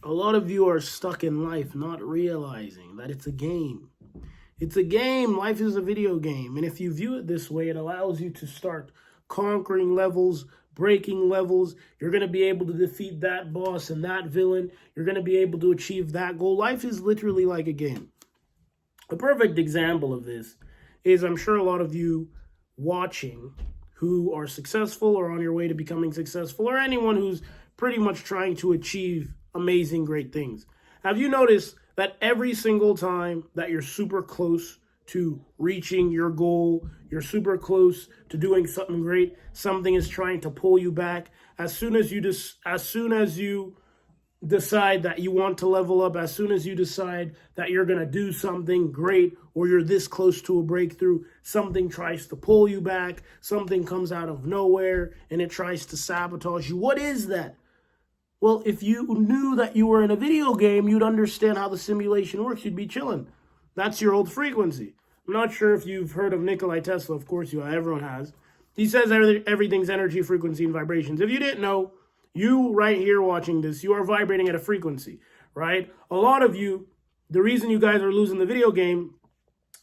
A lot of you are stuck in life not realizing that it's a game. It's a game. Life is a video game. And if you view it this way, it allows you to start conquering levels, breaking levels. You're going to be able to defeat that boss and that villain. You're going to be able to achieve that goal. Life is literally like a game. A perfect example of this is, I'm sure a lot of you watching who are successful or on your way to becoming successful, or anyone who's pretty much trying to achieve amazing, great things. Have you noticed that every single time that you're super close to reaching your goal, you're super close to doing something great, something is trying to pull you back? As soon as you decide that you want to level up, as soon as you decide that you're going to do something great, or you're this close to a breakthrough, something tries to pull you back, something comes out of nowhere and it tries to sabotage you. What is that? Well, if you knew that you were in a video game, you'd understand how the simulation works. You'd be chilling. That's your old frequency. I'm not sure if you've heard of Nikolai Tesla. Of course you have. Everyone has. He says everything's energy, frequency, and vibrations. If you didn't know, you right here watching this, you are vibrating at a frequency, right? A lot of you, the reason you guys are losing the video game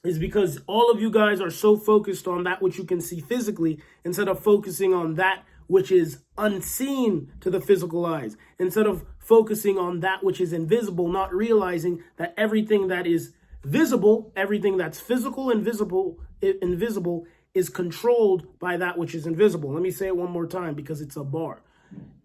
is because all of you guys are so focused on that which you can see physically instead of focusing on that which is unseen to the physical eyes, instead of focusing on that which is invisible, not realizing that everything that is visible, everything that's physical and invisible is controlled by that which is invisible. Let me say it one more time because it's a bar.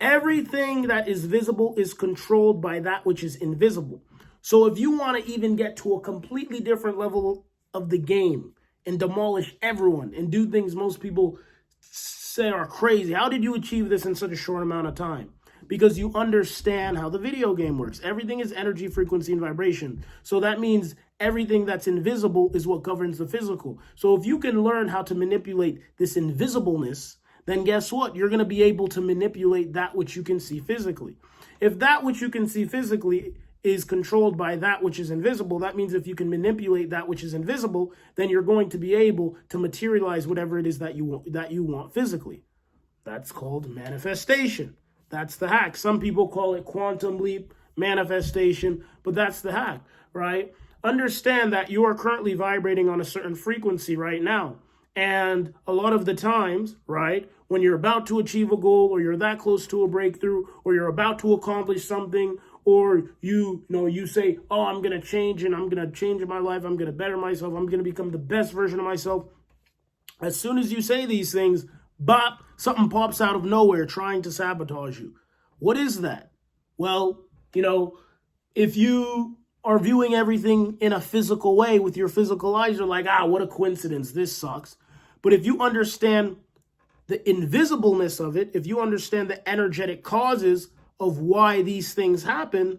Everything that is visible is controlled by that which is invisible. So if you want to even get to a completely different level of the game and demolish everyone and do things most people say are crazy, how did you achieve this in such a short amount of time? Because you understand how the video game works. Everything is energy, frequency, and vibration. So that means everything that's invisible is what governs the physical. So if you can learn how to manipulate this invisibleness, then guess what? You're going to be able to manipulate that which you can see physically. If that which you can see physically is controlled by that which is invisible, that means if you can manipulate that which is invisible, then you're going to be able to materialize whatever it is that you want physically. That's called manifestation. That's the hack. Some people call it quantum leap manifestation, but that's the hack, right? Understand that you are currently vibrating on a certain frequency right now. And a lot of the times, right, when you're about to achieve a goal, or you're that close to a breakthrough, or you're about to accomplish something, or you say, oh, I'm going to change and I'm going to change my life. I'm going to better myself. I'm going to become the best version of myself. As soon as you say these things, bop, something pops out of nowhere trying to sabotage you. What is that? Well, if you are viewing everything in a physical way with your physical eyes, you're like, what a coincidence. This sucks. But if you understand the invisibleness of it, if you understand the energetic causes of why these things happen,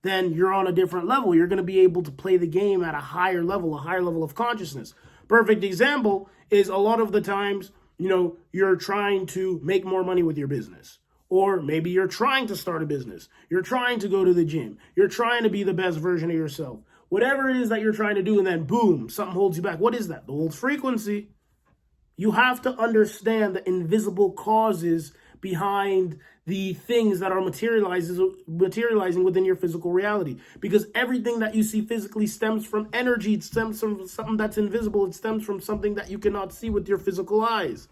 then you're on a different level. You're going to be able to play the game at a higher level of consciousness. Perfect example is, a lot of the times, you're trying to make more money with your business. Or maybe you're trying to start a business. You're trying to go to the gym. You're trying to be the best version of yourself. Whatever it is that you're trying to do, and then boom, something holds you back. What is that? The old frequency. You have to understand the invisible causes behind the things that are materializing within your physical reality. Because everything that you see physically stems from energy. It stems from something that's invisible. It stems from something that you cannot see with your physical eyes.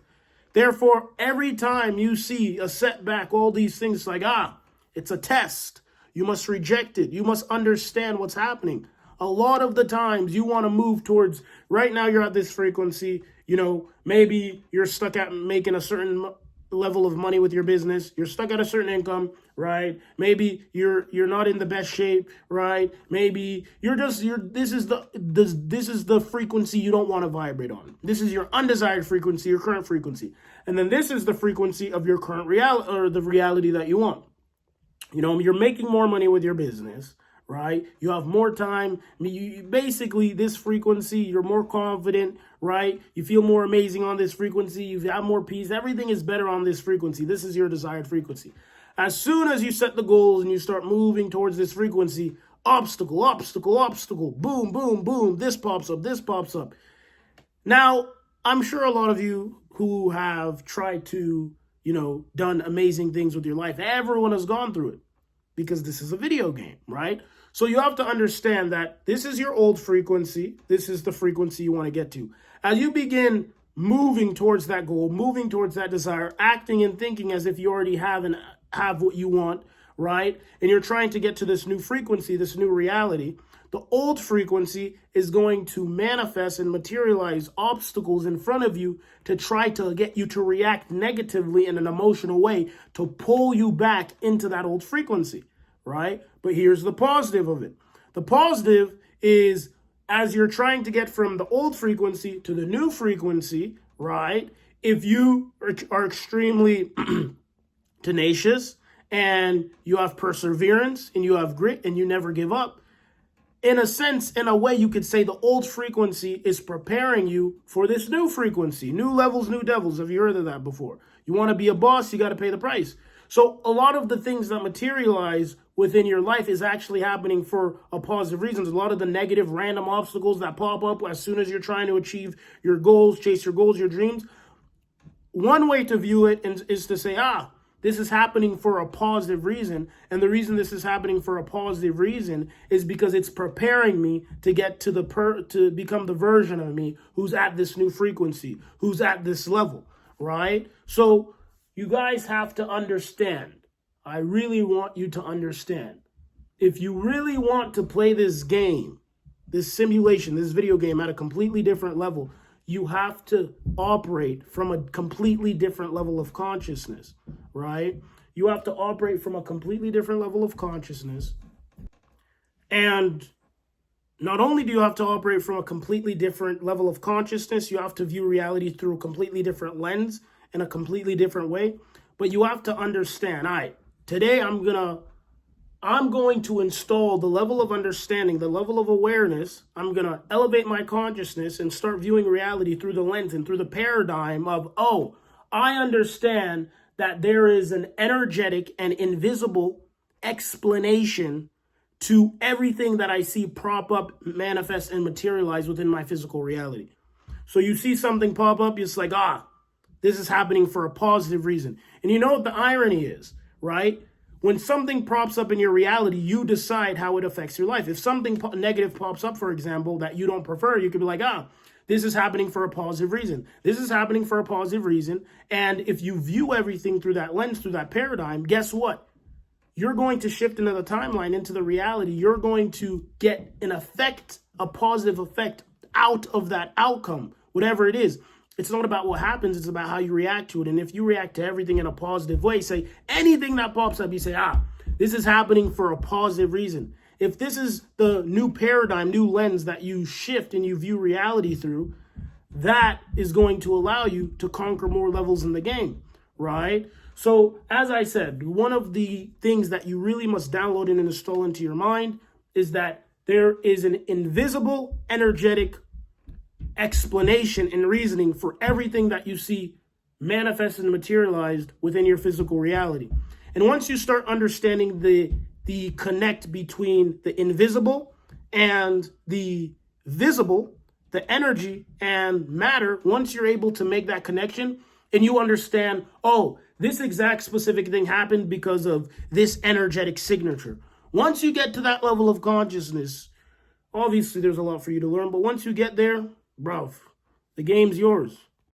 Therefore, every time you see a setback, all these things, it's like, it's a test. You must reject it. You must understand what's happening. A lot of the times you want to move towards, right now you're at this frequency, maybe you're stuck at making a certain level of money with your business. You're stuck at a certain income, right? Maybe you're not in the best shape, right? Maybe this is the frequency you don't want to vibrate on. This is your undesired frequency, your current frequency. And then this is the frequency of your current reality, or the reality that you want. You're making more money with your business, right? You have more time. Basically, this frequency, you're more confident, right? You feel more amazing on this frequency. You have more peace. Everything is better on this frequency. This is your desired frequency. As soon as you set the goals and you start moving towards this frequency, obstacle, obstacle, obstacle, boom, boom, boom, this pops up, this pops up. Now, I'm sure a lot of you who have tried to, done amazing things with your life, everyone has gone through it. because this is a video game, right? So you have to understand that this is your old frequency. This is the frequency you want to get to. As you begin moving towards that goal, moving towards that desire, acting and thinking as if you already have what you want, right? And you're trying to get to this new frequency, this new reality. The old frequency is going to manifest and materialize obstacles in front of you to try to get you to react negatively in an emotional way to pull you back into that old frequency, right? But here's the positive of it. The positive is as you're trying to get from the old frequency to the new frequency, right? If you are extremely tenacious and you have perseverance and you have grit and you never give up, in a sense, in a way, you could say the old frequency is preparing you for this new frequency. New levels, new devils. Have you heard of that before? You want to be a boss, you got to pay the price. So a lot of the things that materialize within your life is actually happening for a positive reasons. A lot of the negative random obstacles that pop up as soon as you're trying to achieve your goals, chase your goals, your dreams. One way to view it is to say, this is happening for a positive reason. And the reason this is happening for a positive reason is because it's preparing me to get to to become the version of me who's at this new frequency, who's at this level, right? So you guys have to understand. I really want you to understand. If you really want to play this game, this simulation, this video game at a completely different level, you have to operate from a completely different level of consciousness, right? You have to operate from a completely different level of consciousness. And not only do you have to operate from a completely different level of consciousness, you have to view reality through a completely different lens in a completely different way, but you have to understand, all right, today I'm going to install the level of understanding, the level of awareness. I'm going to elevate my consciousness and start viewing reality through the lens and through the paradigm of, I understand that there is an energetic and invisible explanation to everything that I see prop up, manifest, and materialize within my physical reality. So you see something pop up, it's like, this is happening for a positive reason. And you know what the irony is, right? When something pops up in your reality, you decide how it affects your life. If something negative pops up, for example, that you don't prefer, you could be like, this is happening for a positive reason. This is happening for a positive reason. And if you view everything through that lens, through that paradigm, guess what? You're going to shift into the timeline, into the reality. You're going to get an effect, a positive effect out of that outcome, whatever it is. It's not about what happens, it's about how you react to it. And if you react to everything in a positive way, say anything that pops up, you say, this is happening for a positive reason. If this is the new paradigm, new lens that you shift and you view reality through, that is going to allow you to conquer more levels in the game, right? So as I said, one of the things that you really must download and install into your mind is that there is an invisible, energetic explanation and reasoning for everything that you see manifested and materialized within your physical reality. And once you start understanding the connect between the invisible and the visible, the energy and matter, once you're able to make that connection and you understand, this exact specific thing happened because of this energetic signature. Once you get to that level of consciousness, obviously there's a lot for you to learn, but once you get there, bro, the game's yours.